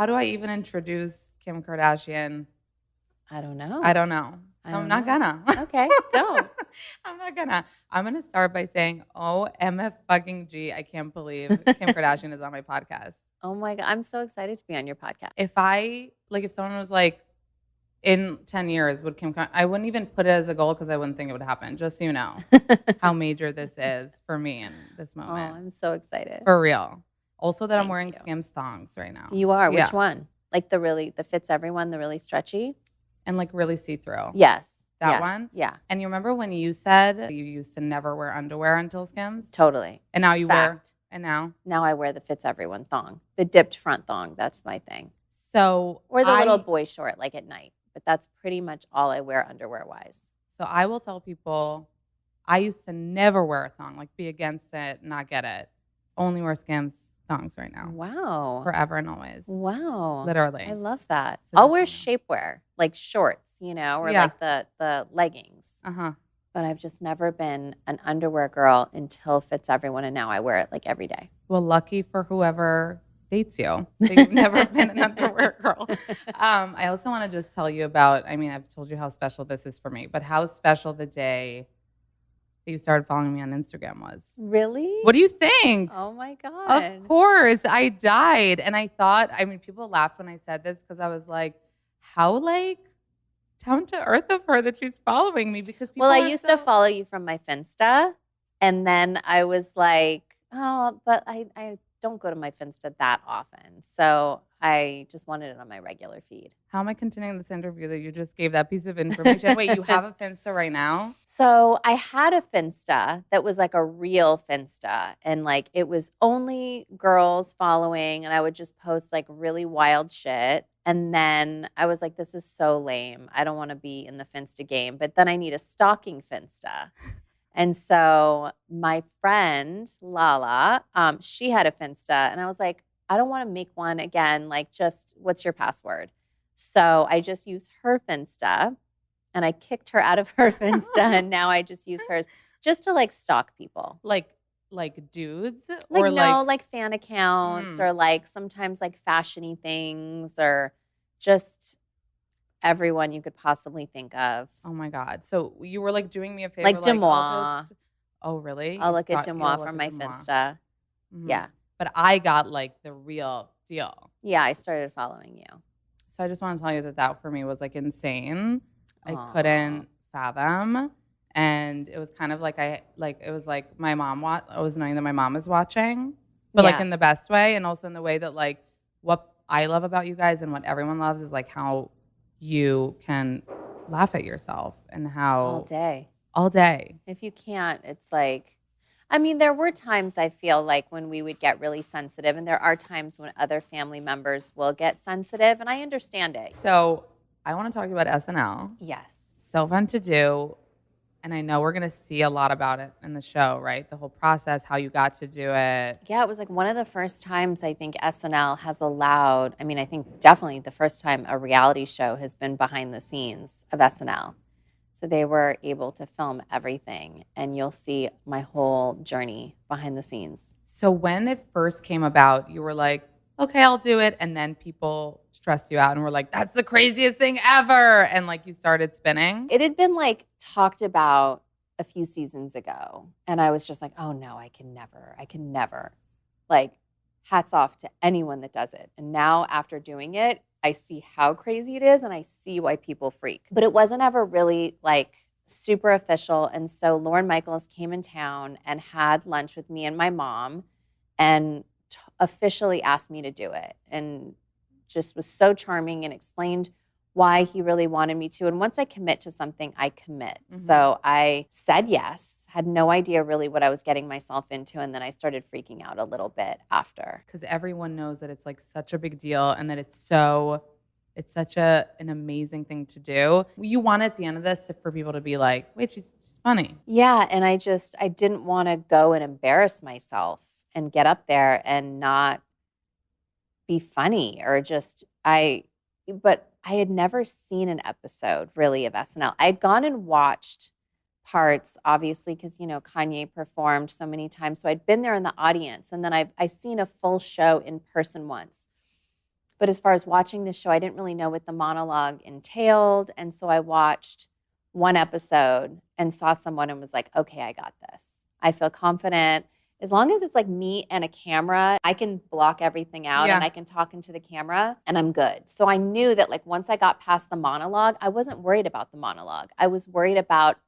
do I even introduce Kim Kardashian? I don't know. I don't know. So I'm not gonna. Okay, don't. I'm not gonna. I'm gonna start by saying, OMF fucking G, I can't believe Kim Kardashian is on my podcast. Oh my God. I'm so excited to be on your podcast. If someone was like, in 10 years, I wouldn't even put it as a goal because I wouldn't think it would happen. Just so you know how major this is for me in this moment. Oh, I'm so excited. For real. Also that I'm wearing Skims thongs right now. You are? Yeah. Which one? Like the fits everyone, the really stretchy? And like really see-through. Yes. That one? Yeah. And you remember when you said you used to never wear underwear until Skims? Totally. And now you wear, and now? Now I wear the fits everyone thong. The dipped front thong. That's my thing. So or the little boy short like at night. But that's pretty much all I wear underwear-wise. So I will tell people, I used to never wear a thong, like be against it, not get it. Only wear Skims thongs right now. Wow. Forever and always. Wow. Literally. I love that. So I'll wear shapewear, like shorts, or like the leggings. Uh-huh. But I've just never been an underwear girl until fits everyone, and now I wear it like every day. Well, lucky for whoever dates you. So you've never been an underwear girl. I also want to just tell you about, I've told you how special this is for me, but how special the day that you started following me on Instagram was. Really? What do you think? Oh my God. Of course. I died. And I thought, people laughed when I said this because I was like, how down to earth of her that she's following me, because people I used to follow you from my Finsta, and then I was like, oh, but I don't go to my Finsta that often. So I just wanted it on my regular feed. How am I continuing this interview that you just gave that piece of information? Wait, you have a Finsta right now? So I had a Finsta that was like a real Finsta. And like it was only girls following, and I would just post like really wild shit. And then I was like, this is so lame. I don't want to be in the Finsta game. But then I need a stalking Finsta. And so my friend, Lala, she had a Finsta. And I was like, I don't want to make one again. Like, just what's your password? So I just used her Finsta. And I kicked her out of her Finsta. And now I just use hers just to, like, stalk people. Like dudes? Like fan accounts or, like, sometimes, like, fashion-y things or just everyone you could possibly think of. Oh my God. So you were like doing me a favor. Like Demois. Oh, really? I'll look at Demois from my Finsta. Mm-hmm. Yeah. But I got like the real deal. Yeah, I started following you. So I just want to tell you that for me was like insane. I couldn't fathom. And it was kind of like it was like my mom, I was knowing that my mom is watching, but like in the best way. And also in the way that like what I love about you guys and what everyone loves is like how you can laugh at yourself and how all day. If you can't, it's like, there were times I feel like when we would get really sensitive, and there are times when other family members will get sensitive, and I understand it. So I want to talk about SNL. Yes. So fun to do. And I know we're going to see a lot about it in the show, right? The whole process, how you got to do it. Yeah, it was like one of the first times I think SNL has allowed, I think definitely the first time a reality show has been behind the scenes of SNL. So they were able to film everything, and you'll see my whole journey behind the scenes. So when it first came about, you were like, okay, I'll do it. And then people stressed you out and were like, that's the craziest thing ever. And like you started spinning. It had been like talked about a few seasons ago. And I was just like, oh no, I can never. Like, hats off to anyone that does it. And now after doing it, I see how crazy it is and I see why people freak. But it wasn't ever really like super official. And so Lorne Michaels came in town and had lunch with me and my mom and officially asked me to do it, and just was so charming and explained why he really wanted me to. And once I commit to something, I commit. Mm-hmm. So I said yes, had no idea really what I was getting myself into, and then I started freaking out a little bit after. Because everyone knows that it's like such a big deal and that it's such an amazing thing to do. You want at the end of this for people to be like, wait, she's funny. Yeah, and I didn't want to go and embarrass myself and get up there and not be funny or but I had never seen an episode really of SNL. I'd gone and watched parts, obviously, because, Kanye performed so many times. So I'd been there in the audience, and then I seen a full show in person once. But as far as watching the show, I didn't really know what the monologue entailed. And so I watched one episode and saw someone and was like, okay, I got this. I feel confident. As long as it's like me and a camera, I can block everything out and I can talk into the camera and I'm good. So I knew that like once I got past the monologue, I wasn't worried about the monologue. I was worried about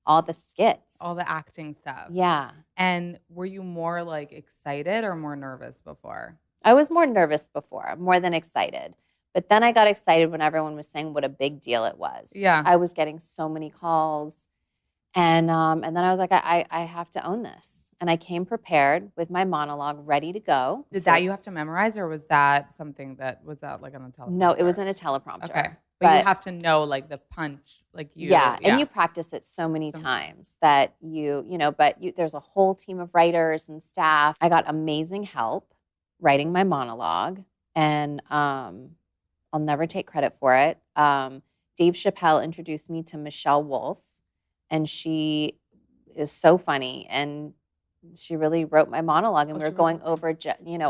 all the skits. All the acting stuff. Yeah. And were you more like excited or more nervous before? I was more nervous before, more than excited. But then I got excited when everyone was saying what a big deal it was. Yeah. I was getting so many calls. And then I was like, I have to own this. And I came prepared with my monologue ready to go. Did that you have to memorize, or was that something that, was that like on a teleprompter? No, it was in a teleprompter. Okay. But you have to know like the punch, like you. Yeah, and you practice it so many times that there's a whole team of writers and staff. I got amazing help writing my monologue, and I'll never take credit for it. Dave Chappelle introduced me to Michelle Wolf, and she is so funny, and she really wrote my monologue, and we were going over,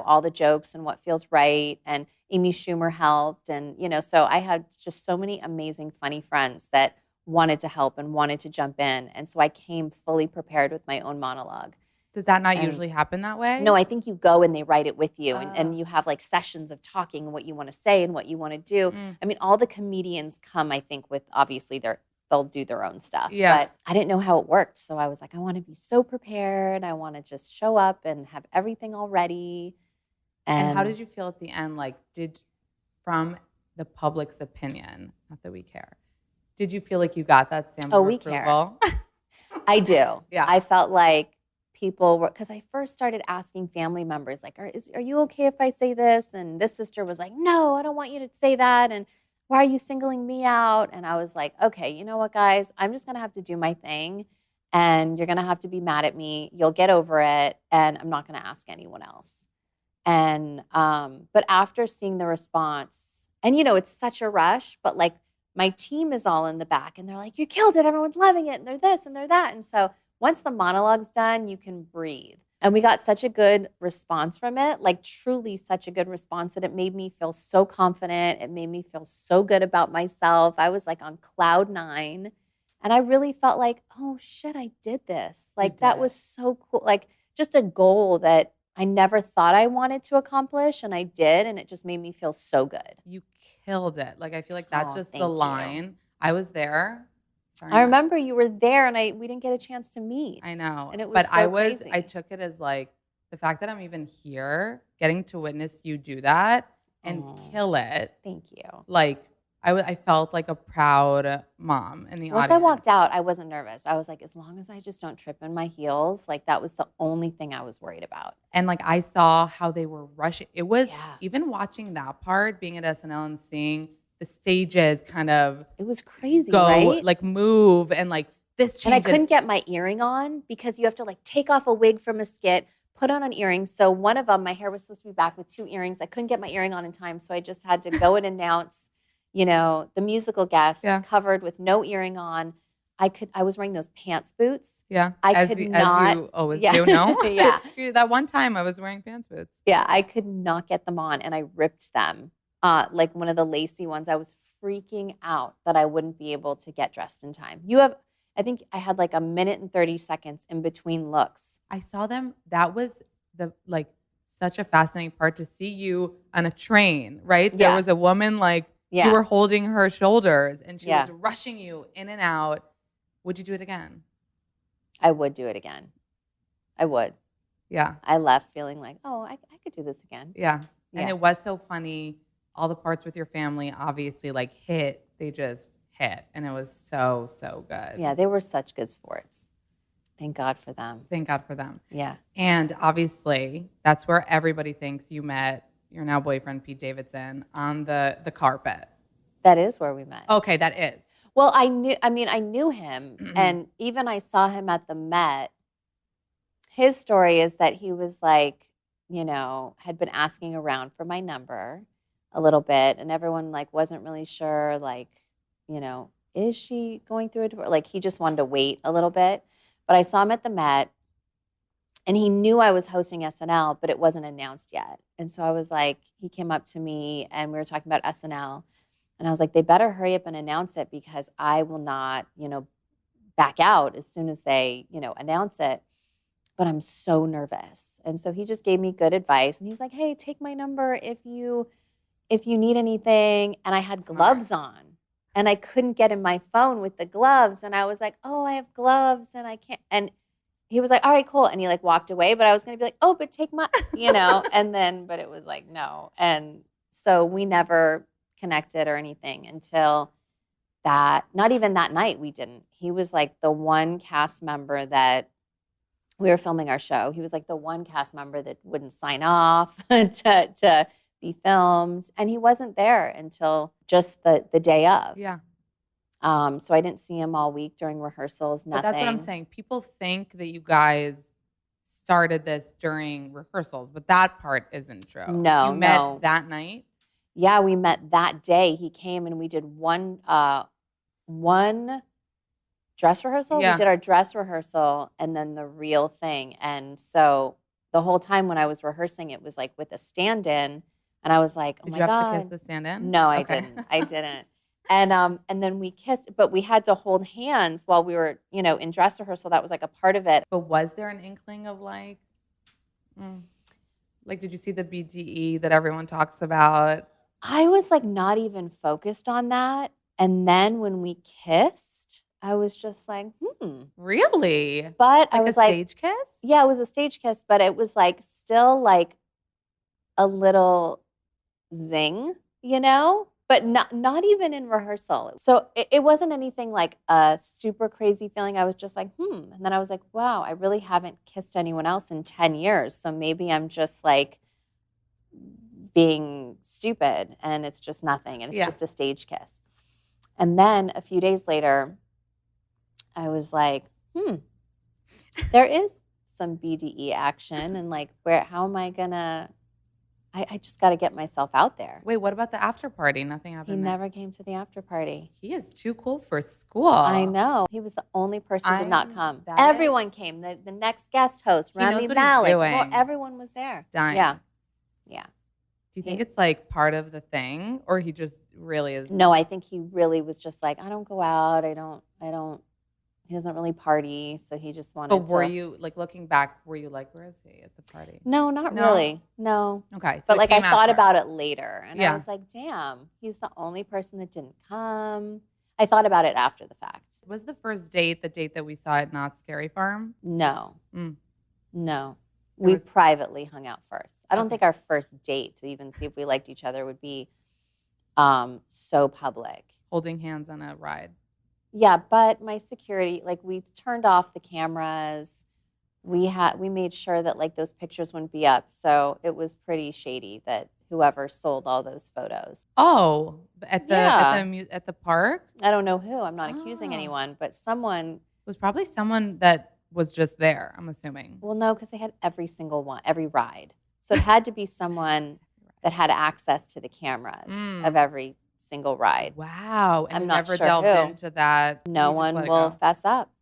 all the jokes and what feels right, and Amy Schumer helped, and, so I had just so many amazing, funny friends that wanted to help and wanted to jump in, and so I came fully prepared with my own monologue. Does that not usually happen that way? No, I think you go and they write it with you, and you have like sessions of talking and what you want to say and what you want to do. I mean, all the comedians come, I think, with obviously they'll do their own stuff. Yeah. But I didn't know how it worked. So I was like, I want to be so prepared. I want to just show up and have everything all ready. And how did you feel at the end? Like, from the public's opinion, not that we care, did you feel like you got that stamp of approval? Care. I do. Yeah. I felt like people were, because I first started asking family members, like, are you okay if I say this? And this sister was like, no, I don't want you to say that. And why are you singling me out? And I was like, okay, you know what, guys? I'm just going to have to do my thing. And you're going to have to be mad at me. You'll get over it. And I'm not going to ask anyone else. And, but after seeing the response, and, it's such a rush, but like my team is all in the back and they're like, you killed it. Everyone's loving it. And they're this and they're that. And so once the monologue's done, you can breathe. And we got such a good response from it, like truly such a good response that it made me feel so confident. It made me feel so good about myself. I was like on cloud 9. And I really felt like, oh shit, I did this. Like that was so cool. Like just a goal that I never thought I wanted to accomplish. And I did. And it just made me feel so good. You killed it. Like I feel like that's just the line. I was there. Sorry, I remember you were there, and we didn't get a chance to meet. I know, and it was crazy. I took it as like the fact that I'm even here, getting to witness you do that and kill it. Thank you. Like I felt like a proud mom in the audience. Once I walked out, I wasn't nervous. I was like, as long as I just don't trip in my heels, like that was the only thing I was worried about. And like I saw how they were rushing. It was even watching that part, being at SNL and seeing the stages kind of it was crazy, go, right? Like move and like this change. And I couldn't get my earring on because you have to like take off a wig from a skit, put on an earring. So one of them, my hair was supposed to be back with 2 earrings. I couldn't get my earring on in time. So I just had to go and announce, the musical guest covered with no earring on. I was wearing those pants boots. Yeah. As you always do, no? Yeah. That one time I was wearing pants boots. Yeah. I could not get them on and I ripped them. Like one of the lacy ones. I was freaking out that I wouldn't be able to get dressed in time. I think I had like a minute and 30 seconds in between looks. I saw them. That was such a fascinating part to see you on a train, right? Yeah. There was a woman you were holding her shoulders and she was rushing you in and out. Would you do it again? I would do it again. I would. Yeah. I left feeling like, oh, I could do this again. Yeah. And it was so funny. All the parts with your family obviously they just hit. And it was so, so good. Yeah, they were such good sports. Thank God for them. Thank God for them. Yeah. And obviously that's where everybody thinks you met your now boyfriend, Pete Davidson, on the carpet. That is where we met. Okay, that is. Well, I knew him. And even I saw him at the Met. His story is that he was like, had been asking around for my number a little bit, and everyone wasn't really sure, is she going through a divorce? Like he just wanted to wait a little bit. But I saw him at the Met, And he knew I was hosting SNL, but it wasn't announced yet. And so I was like, he came up to me and we were talking about SNL. And I was like, they better hurry up and announce it because I will not, back out as soon as they, announce it. But I'm so nervous. And so he just gave me good advice. And he's like, hey, take my number if you need anything. And I had gloves on. And I couldn't get in my phone with the gloves. And I was like, oh, I have gloves and I can't. And he was like, all right, cool. And he like walked away, but I was going to be like, oh, but take my, but it was like, no. And so we never connected or anything until not even that night we didn't. He was like the one cast member that we were filming our show. He was like the one cast member that wouldn't sign off to be filmed. And he wasn't there until just the day of. Yeah. So I didn't see him all week during rehearsals, nothing. But that's what I'm saying. People think that you guys started this during rehearsals, but that part isn't true. No, you met that night? Yeah, we met that day. He came and we did one dress rehearsal. Yeah. We did our dress rehearsal and then the real thing. And so the whole time when I was rehearsing, it was like with a stand-in. And I was like, oh my God. Did you have to kiss the stand-in? No, I didn't. I didn't. And then we kissed, but we had to hold hands while we were, in dress rehearsal. That was like a part of it. But was there an inkling of like did you see the BGE that everyone talks about? I was like not even focused on that. And then when we kissed, I was just like, Really? But I was like, stage kiss? Yeah, it was a stage kiss, but it was like still like a little zing, but not even in rehearsal. So it wasn't anything like a super crazy feeling. I was just like, And then I was like, wow, I really haven't kissed anyone else in 10 years. So maybe I'm just like being stupid and it's just nothing. And it's just a stage kiss. And then a few days later, I was like, there is some BDE action. And like, how am I gonna, I just got to get myself out there. Wait, what about the after party? Nothing happened. He never came to the after party. He is too cool for school. I know. He was the only person who did not come. Everyone came. The next guest host, Rami Malek. Well, everyone was there. Dying. Yeah. Do you think it's like part of the thing, or he just really is? No, I think he really was just like, I don't go out. He doesn't really party, so he just wanted to. But were you, like, looking back, were you like, where is he at the party? No, not really. No. Okay. So but like I thought about it later, and Yeah. I was like, damn, he's the only person that didn't come. I thought about it after the fact. Was the first date the date that we saw at Not Scary Farm? No. Mm. No. We privately hung out first. I don't think our first date to even see if we liked each other would be so public. Holding hands on a ride. Yeah, but my security, like we turned off the cameras. We made sure that like those pictures wouldn't be up. So it was pretty shady that whoever sold all those photos. Oh, at the park? I don't know who. I'm not accusing anyone, but someone It was probably someone that was just there, I'm assuming. Well, no, because they had every single one, every ride. So it had to be someone that had access to the cameras of every single ride. Wow. And I'm you not never sure delved who. into that. No one will fess up.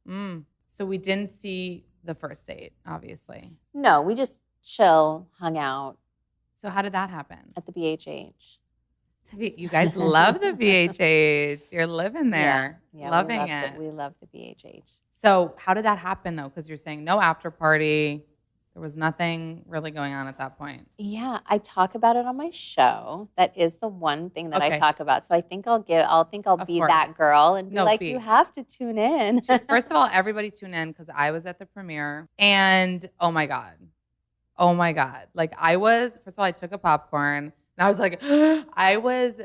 So we didn't see the first date, obviously. No, we just chill, hung out. So how did that happen? At the BHH. You guys love the BHH. You're living there. Yeah, loving it. We love the BHH. So how did that happen, though? Because you're saying no after party. There was nothing really going on at that point. Yeah, I talk about it on my show. That is the one thing that I talk about. So I think I'll be that girl and be you have to tune in. First of all, everybody tune in because I was at the premiere and oh my God. Like first of all, I took a popcorn and I was like, I was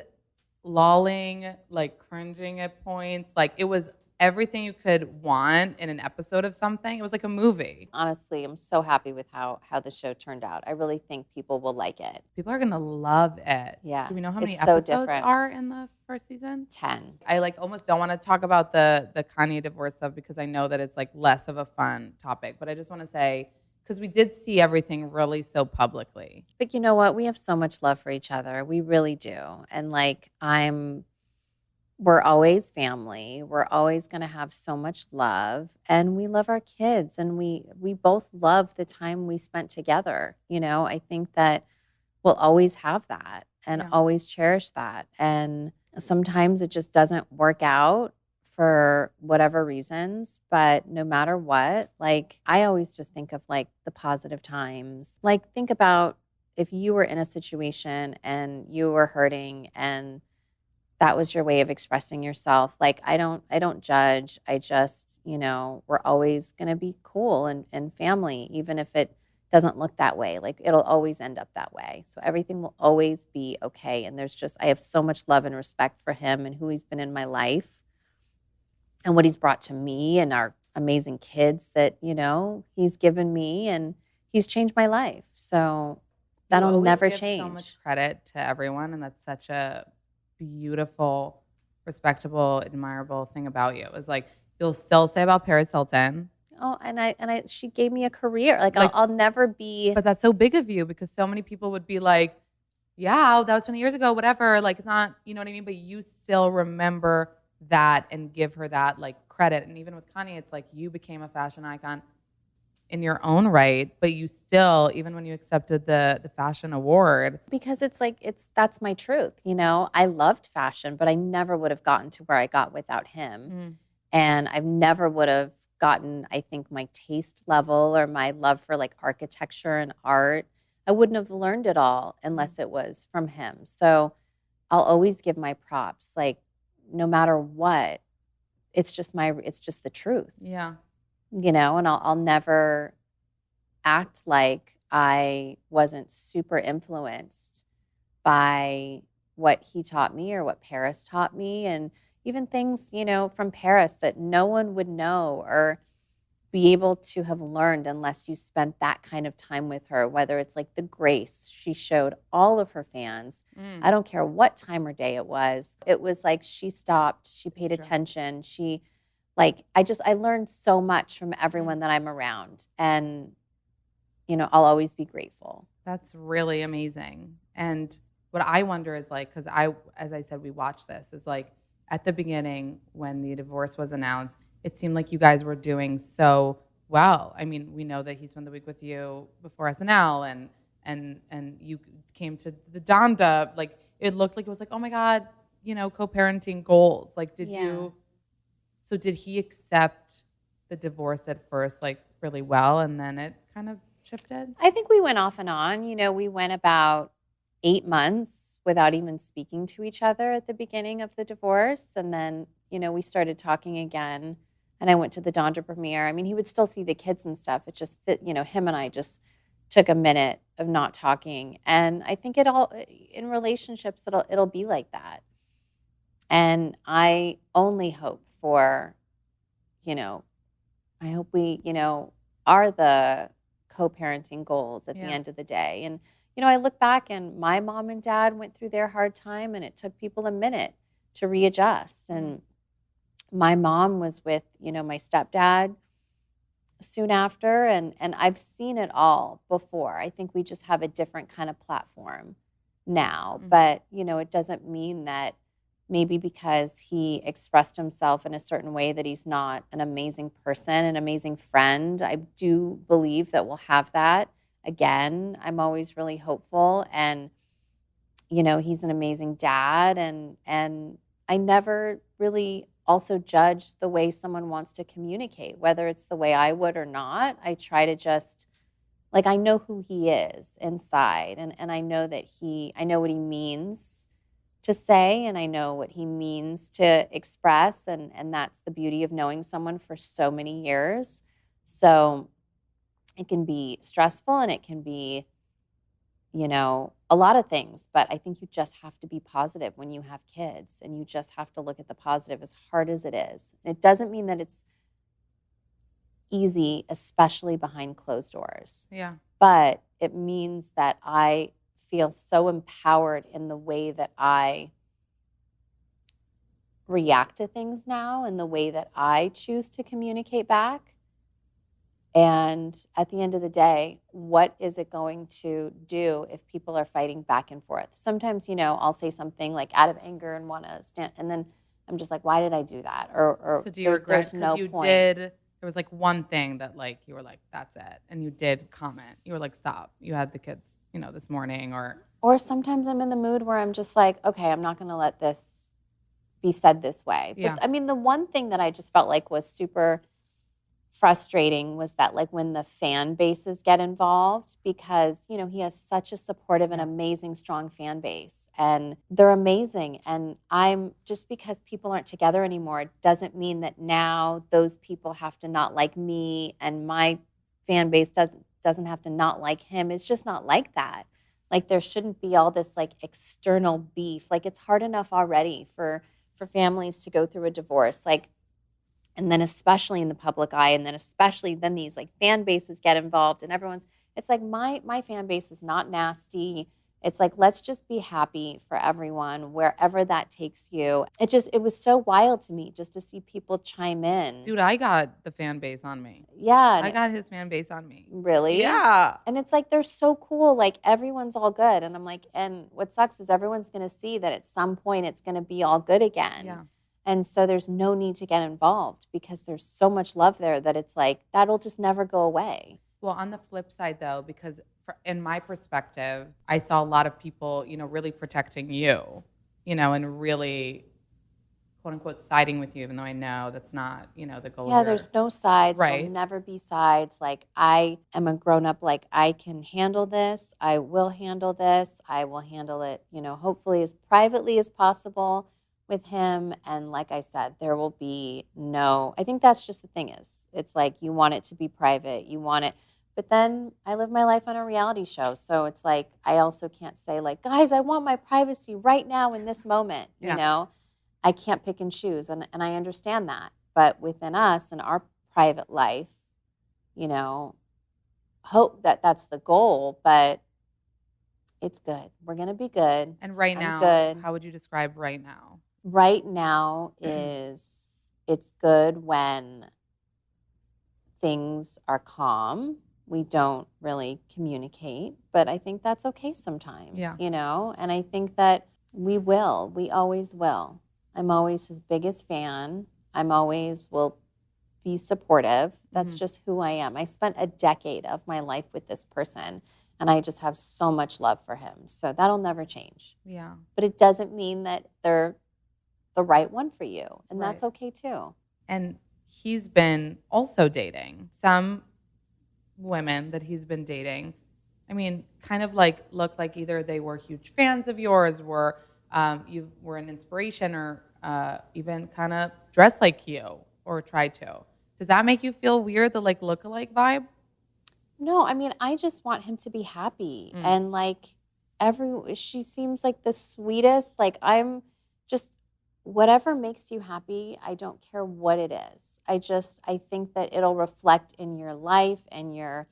lolling, like cringing at points. Like it was everything you could want in an episode of something. It was like a movie. Honestly, I'm so happy with how the show turned out. I really think people will like it. People are going to love it. Yeah. Do we know how many so episodes different. are in the first season? 10. I like almost don't want to talk about the Kanye divorce stuff because I know that it's like less of a fun topic. But I just want to say, because we did see everything really so publicly. But you know what? We have so much love for each other. We really do. And like we're always family. We're always going to have so much love, and we love our kids, and we both love the time we spent together. I think that we'll always have that and Yeah. always cherish that. And sometimes it just doesn't work out for whatever reasons, but no matter what, like I always just think of like the positive times. Like think about if you were in a situation and you were hurting and that was your way of expressing yourself. Like I don't judge. I just, we're always going to be cool and family, even if it doesn't look that way. Like it'll always end up that way. So everything will always be okay. And I have so much love and respect for him and who he's been in my life and what he's brought to me and our amazing kids that, he's given me, and he's changed my life. So that'll never change. So much credit to everyone, and that's such a beautiful, respectable, admirable thing about you. It was like you'll still say about Paris Hilton. Oh, and she gave me a career. Like I'll never be. But that's so big of you, because so many people would be like, yeah, that was 20 years ago, whatever. Like it's not, you know what I mean? But you still remember that and give her that like credit. And even with Kanye, it's like you became a fashion icon in your own right, but you still, even when you accepted the fashion award. Because that's my truth, I loved fashion, but I never would have gotten to where I got without him. And I've never would have gotten, I think, my taste level or my love for like architecture and art. I wouldn't have learned it all unless it was from him. So I'll always give my props, like no matter what, it's just the truth. Yeah. And I'll never act like I wasn't super influenced by what he taught me or what Paris taught me, and even things, from Paris that no one would know or be able to have learned unless you spent that kind of time with her, whether it's like the grace she showed all of her fans. I don't care what time or day it was. It was like she stopped, she paid attention, I learned so much from everyone that I'm around, and, I'll always be grateful. That's really amazing. And what I wonder is like, because as I said, we watched this, is like at the beginning when the divorce was announced, it seemed like you guys were doing so well. I mean, we know that he spent the week with you before SNL, and you came to the Donda. Like it looked like it was like, oh my God, co-parenting goals. Like So did he accept the divorce at first, like really well, and then it kind of shifted? I think we went off and on. We went about 8 months without even speaking to each other at the beginning of the divorce. And then, we started talking again, and I went to the Donda premiere. I mean, he would still see the kids and stuff. It just fit, him and I just took a minute of not talking. And I think in relationships, it'll be like that. And I only hope for, I hope we, are the co-parenting goals at the end of the day. And, I look back and my mom and dad went through their hard time, and it took people a minute to readjust. And my mom was with, my stepdad soon after, and I've seen it all before. I think we just have a different kind of platform now. But, it doesn't mean that maybe because he expressed himself in a certain way that he's not an amazing person, an amazing friend. I do believe that we'll have that again. I'm always really hopeful, and he's an amazing dad, and I never really also judge the way someone wants to communicate, whether it's the way I would or not. I try to just, I know who he is inside, and I know that I know what he means to say, and I know what he means to express, and that's the beauty of knowing someone for so many years. So it can be stressful, and it can be, a lot of things, but I think you just have to be positive when you have kids, and you just have to look at the positive, as hard as it is. And it doesn't mean that it's easy, especially behind closed doors. Yeah. But it means that I feel so empowered in the way that I react to things now, and the way that I choose to communicate back. And at the end of the day, what is it going to do if people are fighting back and forth? Sometimes, I'll say something like out of anger and want to stand, and then I'm just like, why did I do that? Or So do you regret, there's no you point. there was like one thing that like you were like, that's it, and you did comment. You were like, stop. You had the kids, this morning, Or sometimes I'm in the mood where I'm just like, okay, I'm not going to let this be said this way. But Yeah. I mean, the one thing that I just felt like was super frustrating was that like when the fan bases get involved, because he has such a supportive and amazing strong fan base, and they're amazing, and I'm just, because people aren't together anymore, it doesn't mean that now those people have to not like me, and my fan base doesn't have to not like him. It's just not like that. Like there shouldn't be all this like external beef. Like it's hard enough already for families to go through a divorce, like, and then especially in the public eye, and then especially then these like fan bases get involved, and it's like my fan base is not nasty. It's like, let's just be happy for everyone wherever that takes you. It was so wild to me just to see people chime in. dude, I got the fan base on me. Yeah. I got his fan base on me. Really? Yeah. And it's like, they're so cool. Like everyone's all good. And I'm like, and what sucks is everyone's going to see that at some point it's going to be all good again. Yeah. And so there's no need to get involved because there's so much love there that it's like, that'll just never go away. Well, on the flip side, though, because in my perspective, I saw a lot of people, really protecting you, and really, quote unquote, siding with you, even though I know that's not, the goal. Yeah, there's no sides. Right. There'll never be sides. Like, I am a grown up. Like, I can handle this. I will handle this. I will handle it, hopefully as privately as possible with him. And like I said, there will be I think that's just the thing is, it's like you want it to be private. You want it. But then I live my life on a reality show. So it's like, I also can't say like, guys, I want my privacy right now in this moment, I can't pick and choose. And I understand that. But within us and our private life, hope that that's the goal, but it's good. We're going to be good. And right I'm now, good. How would you describe right now? Right now is, it's good when things are calm. We don't really communicate, but I think that's okay sometimes, and I think that we always will. I'm always his biggest fan. I'm always will be supportive. That's just who I am. I spent a decade of my life with this person, and I just have so much love for him. So that'll never change. Yeah. But it doesn't mean that they're the right one for you, and that's okay too. And he's been also dating some women that he's been dating. I mean, kind of like look like either they were huge fans of yours, you were an inspiration, or even kind of dressed like you or tried to. Does that make you feel weird, the like look-alike vibe? No, I mean, I just want him to be happy. And like she seems like the sweetest. Like I'm just, whatever makes you happy, I don't care what it is. I think that it'll reflect in your life and your,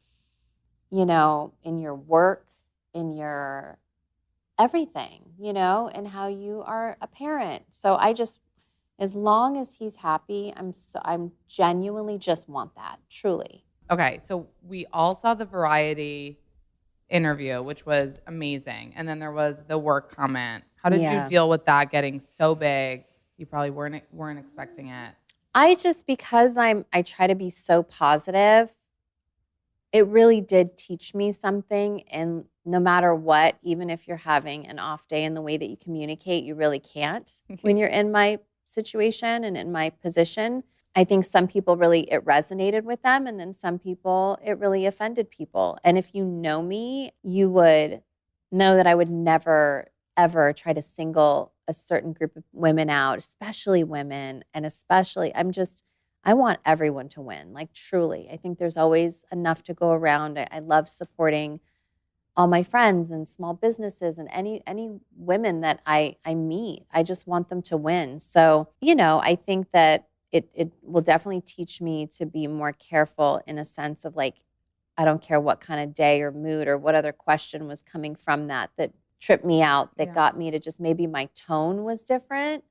in your work, in your everything, and how you are a parent. So as long as he's happy, I'm genuinely just want that, truly. Okay, so we all saw the Variety interview, which was amazing. And then there was the work comment. How did you deal with that getting so big? You probably weren't expecting it. Because I try to be so positive, it really did teach me something. And no matter what, even if you're having an off day in the way that you communicate, you really can't when you're in my situation and in my position. I think some people it resonated with them, and then some people, it really offended people. And if you know me, you would know that I would never, ever try to single a certain group of women out, especially women, and especially, I want everyone to win, like truly. I think there's always enough to go around. I love supporting all my friends and small businesses and any women that I meet. I just want them to win. So, I think that it will definitely teach me to be more careful in a sense of like, I don't care what kind of day or mood or what other question was coming from that tripped me out, that got me to just, maybe my tone was different,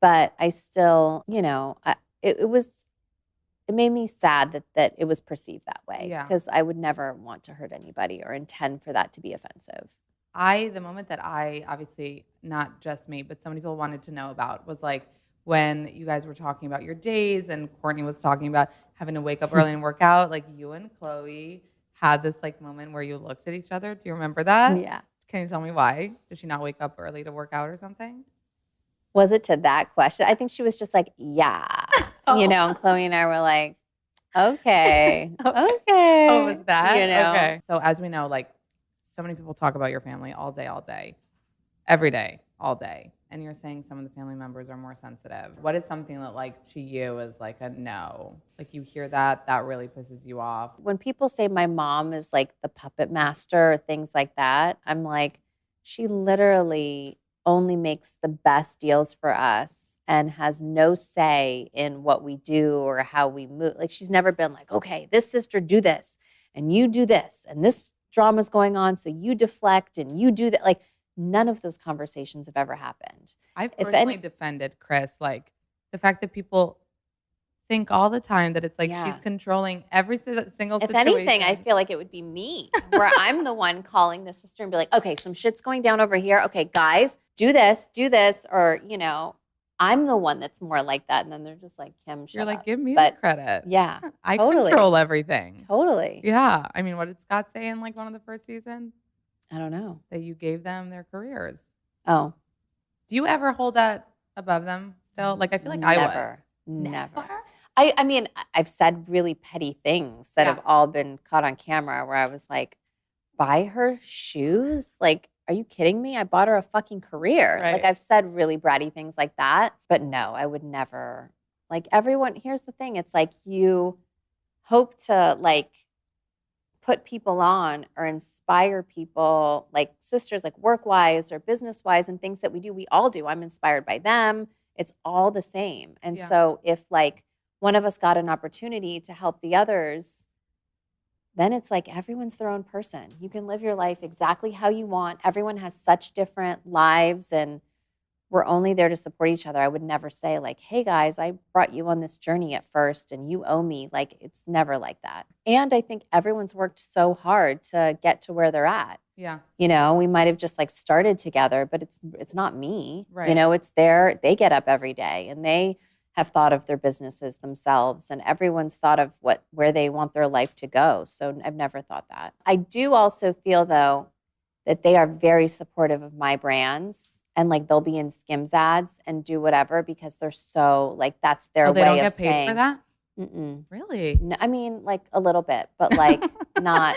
but I still, it made me sad that it was perceived that way, because I would never want to hurt anybody or intend for that to be offensive. The moment that I, obviously not just me, but so many people wanted to know about was like, when you guys were talking about your days and Courtney was talking about having to wake up early and work out, like you and Chloe had this like moment where you looked at each other. Do you remember that? Yeah. Can you tell me why? Did she not wake up early to work out or something? Was it to that question? I think she was just like, yeah. You know, and Chloe and I were like, okay. Oh, was that? You know? Okay. So as we know, like so many people talk about your family all day, every day, all day. And you're saying some of the family members are more sensitive. What is something that like to you is like a no? Like you hear that really pisses you off. When people say my mom is like the puppet master or things like that, I'm like, she literally only makes the best deals for us and has no say in what we do or how we move. Like she's never been like, okay, this sister do this and you do this and this drama's going on, so you deflect and you do that. Like none of those conversations have ever happened. I've personally defended Chris, like the fact that people think all the time that it's like she's controlling every single situation. If anything, I feel like it would be me, where I'm the one calling the sister and be like, okay, some shit's going down over here. Okay, guys, do this, or, you know, I'm the one that's more like that. And then they're just like, Kim, shut You're like, up. give me the credit. Yeah, I control everything. Totally. Yeah. I mean, what did Scott say in like one of the first seasons? I don't know. That you gave them their careers. Oh. Do you ever hold that above them still? Like, I feel like I would. Never. I mean, I've said really petty things that have all been caught on camera where I was like, buy her shoes? Like, are you kidding me? I bought her a fucking career. Right. Like, I've said really bratty things like that. But no, I would never. Like, everyone, here's the thing. It's like you hope to, like, put people on or inspire people, like sisters, like work-wise or business-wise and things that we do. We all do. I'm inspired by them. It's all the same. And so if, like, one of us got an opportunity to help the others, then it's like everyone's their own person. You can live your life exactly how you want. Everyone has such different lives and we're only there to support each other. I would never say like, hey guys, I brought you on this journey at first and you owe me. Like it's never like that. And I think everyone's worked so hard to get to where they're at. Yeah. You know, we might have just like started together, but it's not me. Right. You know, it's they get up every day and they have thought of their businesses themselves and everyone's thought of where they want their life to go. So I've never thought that. I do also feel though that they are very supportive of my brands and like they'll be in Skims ads and do whatever because they're so like that's their way of saying. They don't get paid for that? Mm-mm. Really? No, I mean like a little bit, but like not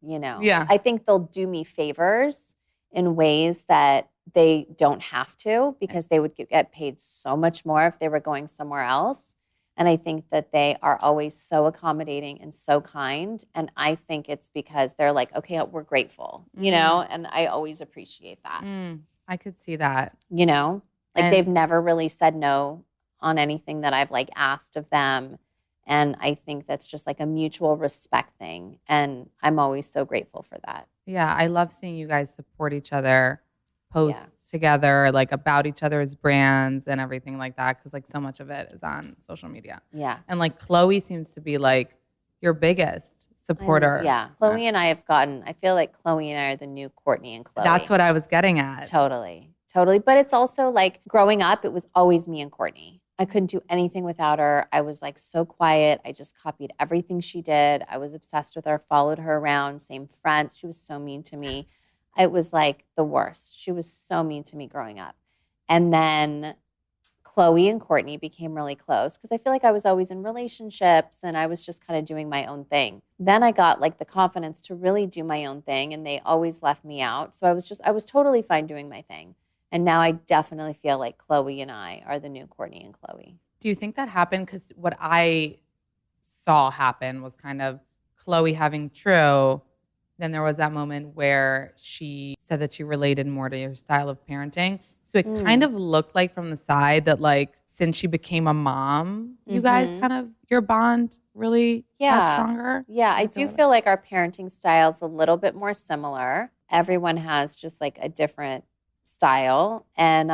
you know. Yeah. I think they'll do me favors in ways that they don't have to because they would get paid so much more if they were going somewhere else. And I think that they are always so accommodating and so kind. And I think it's because they're like, okay, we're grateful, you know? And I always appreciate that. I could see that. You know? Like they've never really said no on anything that I've like asked of them. And I think that's just like a mutual respect thing. And I'm always so grateful for that. Yeah, I love seeing you guys support each other, post together, like about each other's brands and everything like that. Because like so much of it is on social media. Yeah. And like Chloe seems to be like your biggest supporter. Chloe and I have gotten, I feel like Chloe and I are the new Courtney and Chloe. That's what I was getting at. Totally. But it's also like growing up, it was always me and Courtney. I couldn't do anything without her. I was like so quiet. I just copied everything she did. I was obsessed with her, followed her around, same friends. She was so mean to me. It was like the worst. She was so mean to me growing up. And then Chloe and Courtney became really close because I feel like I was always in relationships and I was just kind of doing my own thing. Then I got like the confidence to really do my own thing and they always left me out. So I was totally fine doing my thing. And now I definitely feel like Chloe and I are the new Courtney and Chloe. Do you think that happened? Because what I saw happen was kind of Chloe having True. Then there was that moment where she said that she related more to your style of parenting. So it kind of looked like from the side that like since she became a mom, you guys kind of, your bond really got stronger. Yeah, I do feel like our parenting style is a little bit more similar. Everyone has just like a different style. And,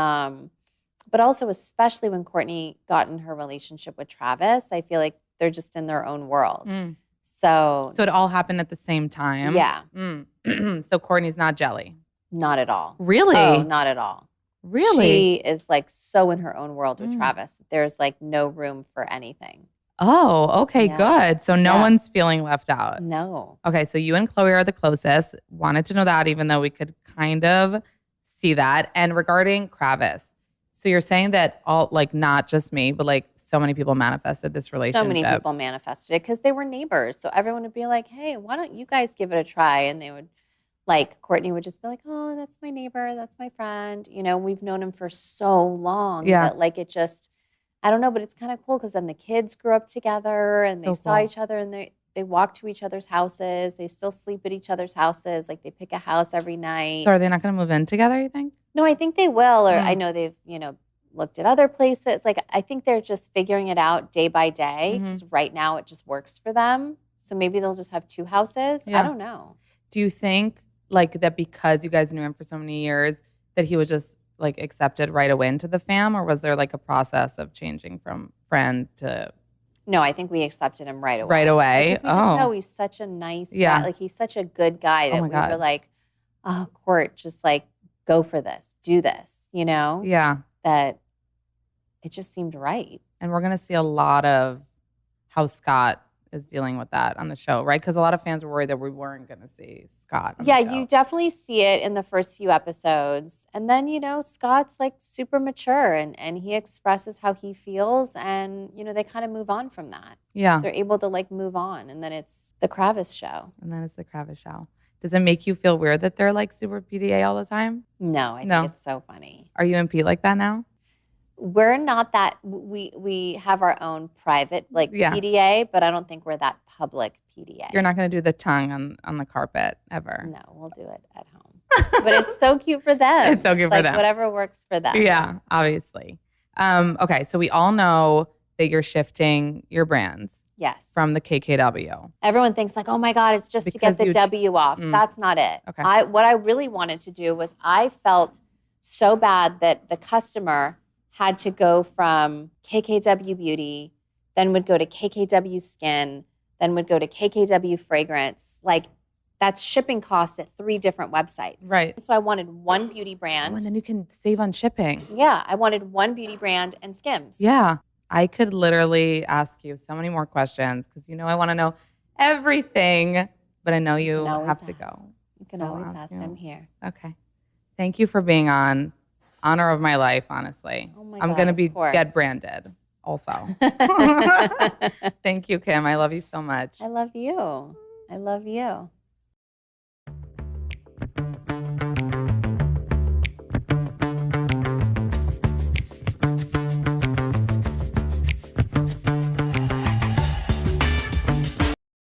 but also especially when Courtney got in her relationship with Travis, I feel like they're just in their own world. So it all happened at the same time? Yeah. So Courtney's not jelly? Not at all. Really? Oh, not at all. Really? She is like so in her own world with Mm. Travis. There's like no room for anything. Oh, okay, Yeah. good. So no Yeah. one's feeling left out. No. Okay, so you and Chloe are the closest. Wanted to know that, even though we could kind of see that. And regarding Kravis, so you're saying that all, like, not just me, but like so many people manifested this relationship. So many people manifested it because they were neighbors. So everyone would be like, hey, why don't you guys give it a try? And they would, like, Courtney would just be like, oh, that's my neighbor. That's my friend. You know, we've known him for so long. Yeah. That, like, it just, I don't know, but it's kind of cool because then the kids grew up together and So they saw cool. each other and they walk to each other's houses. They still sleep at each other's houses. Like, they pick a house every night. So are they not going to move in together, you think? No, I think they will. Or Mm. I know they've, you know, looked at other places. Like, I think they're just figuring it out day by day because right now it just works for them. So maybe they'll just have 2 houses. Yeah. I don't know. Do you think, like, that because you guys knew him for so many years, that he was just, like, accepted right away into the fam? Or was there, like, a process of changing from friend to No, I think we accepted him right away. right away? Because we just know he's such a nice Yeah. guy. Like, he's such a good guy that my we God. were like, oh, Court, just like go for this, do this, you know? Yeah. That it just seemed right. And we're going to see a lot of how Scott is dealing with that on the show, right? Because a lot of fans were worried that we weren't going to see Scott on the Yeah, show. you definitely see it in the first few episodes. And then, you know, Scott's like super mature and he expresses how he feels and, you know, they kind of move on from that. Yeah. They're able to like move on. And then it's the Kravis show. And then it's the Kravis show. Does it make you feel weird that they're like super PDA all the time? No, I No. think it's so funny. Are you and Pete like that now? We're not that, we have our own private like Yeah. PDA, but I don't think we're that public PDA. You're not going to do the tongue on the carpet ever. No, we'll do it at home. But it's so cute for them. It's so cute for like them. Whatever works for them. Yeah, obviously. Okay, so we all know that you're shifting your brands Yes. from the KKW. Everyone thinks like, oh my God, it's just to get Because the you- W off. Mm. That's not it. Okay. What I really wanted to do was I felt so bad that the customer had to go from KKW Beauty, then would go to KKW Skin, then would go to KKW Fragrance. Like, that's shipping costs at 3 different websites. Right. So I wanted one beauty brand. Oh, and then you can save on shipping. Yeah, I wanted one beauty brand and Skims. Yeah. I could literally ask you so many more questions because you know I want to know everything, but I know you can always have to ask. go. You can So I'll always ask ask you. them here. Okay. Thank you for being on. Honor of my life, honestly. Oh my I'm God, going to of be course. get branded also. Thank you, Kim. I love you so much. I love you. I love you.